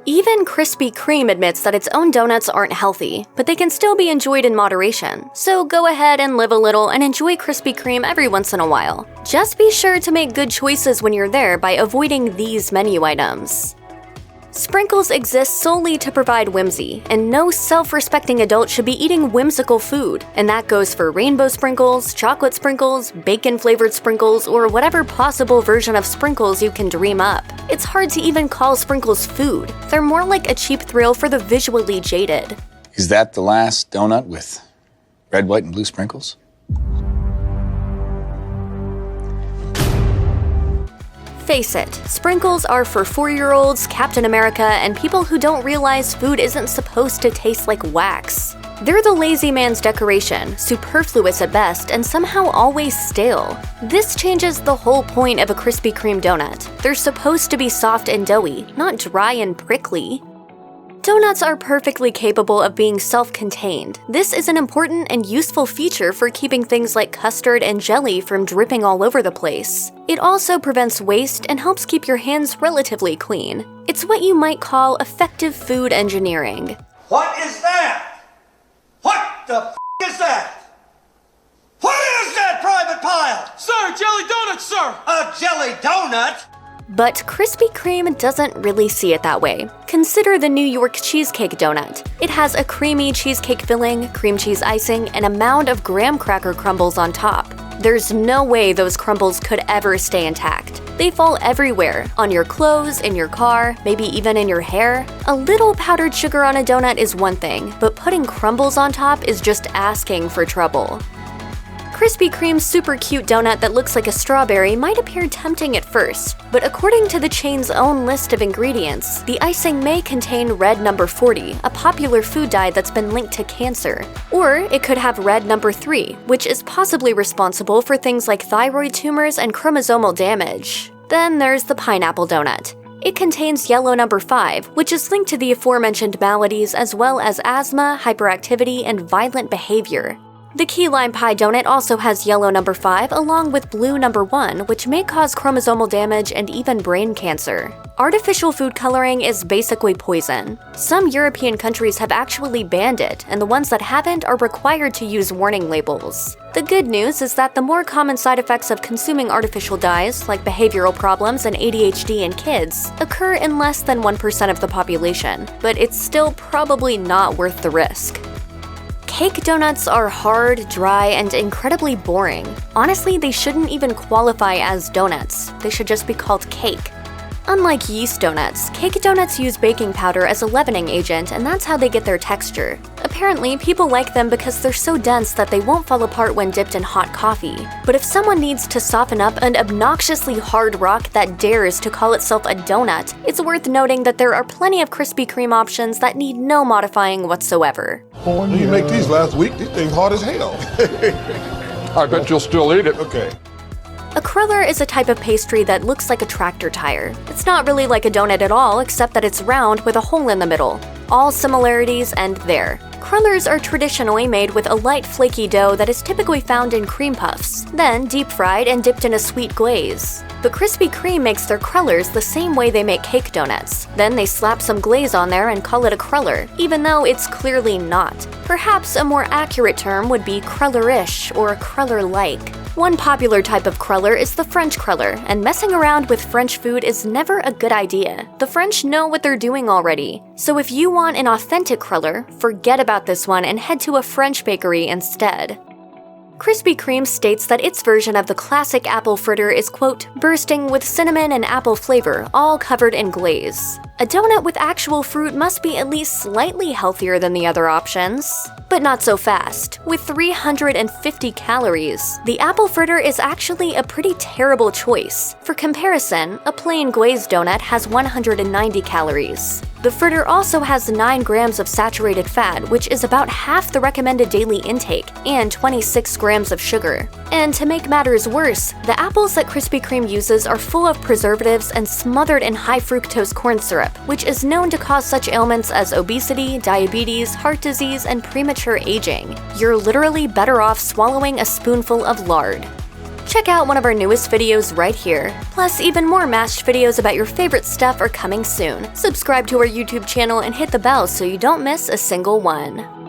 Even Krispy Kreme admits that its own donuts aren't healthy, but they can still be enjoyed in moderation. So go ahead and live a little and enjoy Krispy Kreme every once in a while. Just be sure to make good choices when you're there by avoiding these menu items. Sprinkles exist solely to provide whimsy, and no self-respecting adult should be eating whimsical food, and that goes for rainbow sprinkles, chocolate sprinkles, bacon-flavored sprinkles, or whatever possible version of sprinkles you can dream up. It's hard to even call sprinkles food. They're more like a cheap thrill for the visually jaded. Is that the last donut with red, white, and blue sprinkles? Face it, sprinkles are for 4-year-olds, Captain America, and people who don't realize food isn't supposed to taste like wax. They're the lazy man's decoration, superfluous at best, and somehow always stale. This changes the whole point of a Krispy Kreme donut. They're supposed to be soft and doughy, not dry and prickly. Donuts are perfectly capable of being self-contained. This is an important and useful feature for keeping things like custard and jelly from dripping all over the place. It also prevents waste and helps keep your hands relatively clean. It's what you might call effective food engineering. What is that? What the f*** is that? What is that, Private Pile? Sir, jelly donuts, sir! A jelly donut? But Krispy Kreme doesn't really see it that way. Consider the New York cheesecake donut. It has a creamy cheesecake filling, cream cheese icing, and a mound of graham cracker crumbles on top. There's no way those crumbles could ever stay intact. They fall everywhere, on your clothes, in your car, maybe even in your hair. A little powdered sugar on a donut is one thing, but putting crumbles on top is just asking for trouble. Krispy Kreme's super cute donut that looks like a strawberry might appear tempting at first, but according to the chain's own list of ingredients, the icing may contain red number 40, a popular food dye that's been linked to cancer. Or it could have red number 3, which is possibly responsible for things like thyroid tumors and chromosomal damage. Then there's the pineapple donut. It contains yellow number 5, which is linked to the aforementioned maladies as well as asthma, hyperactivity, and violent behavior. The key lime pie donut also has yellow number 5 along with blue number 1, which may cause chromosomal damage and even brain cancer. Artificial food coloring is basically poison. Some European countries have actually banned it, and the ones that haven't are required to use warning labels. The good news is that the more common side effects of consuming artificial dyes, like behavioral problems and ADHD in kids, occur in less than 1% of the population, but it's still probably not worth the risk. Cake donuts are hard, dry, and incredibly boring. Honestly, they shouldn't even qualify as donuts. They should just be called cake. Unlike yeast donuts, cake donuts use baking powder as a leavening agent, and that's how they get their texture. Apparently, people like them because they're so dense that they won't fall apart when dipped in hot coffee. But if someone needs to soften up an obnoxiously hard rock that dares to call itself a donut, it's worth noting that there are plenty of Krispy Kreme options that need no modifying whatsoever. You make these last week, these things hard as hell. I bet you'll still eat it. Okay. A cruller is a type of pastry that looks like a tractor tire. It's not really like a donut at all, except that it's round with a hole in the middle. All similarities end there. Crullers are traditionally made with a light flaky dough that is typically found in cream puffs, then deep fried and dipped in a sweet glaze. But Krispy Kreme makes their crullers the same way they make cake donuts. Then they slap some glaze on there and call it a cruller, even though it's clearly not. Perhaps a more accurate term would be crullerish or cruller-like. One popular type of cruller is the French cruller, and messing around with French food is never a good idea. The French know what they're doing already. So if you want an authentic cruller, forget about this one and head to a French bakery instead. Krispy Kreme states that its version of the classic apple fritter is, quote, bursting with cinnamon and apple flavor, all covered in glaze. A donut with actual fruit must be at least slightly healthier than the other options. But not so fast. With 350 calories, the apple fritter is actually a pretty terrible choice. For comparison, a plain glazed donut has 190 calories. The fritter also has 9 grams of saturated fat, which is about half the recommended daily intake, and 26 grams of sugar. And to make matters worse, the apples that Krispy Kreme uses are full of preservatives and smothered in high fructose corn syrup, which is known to cause such ailments as obesity, diabetes, heart disease, and premature aging. You're literally better off swallowing a spoonful of lard. Check out one of our newest videos right here. Plus, even more mashed videos about your favorite stuff are coming soon. Subscribe to our YouTube channel and hit the bell so you don't miss a single one.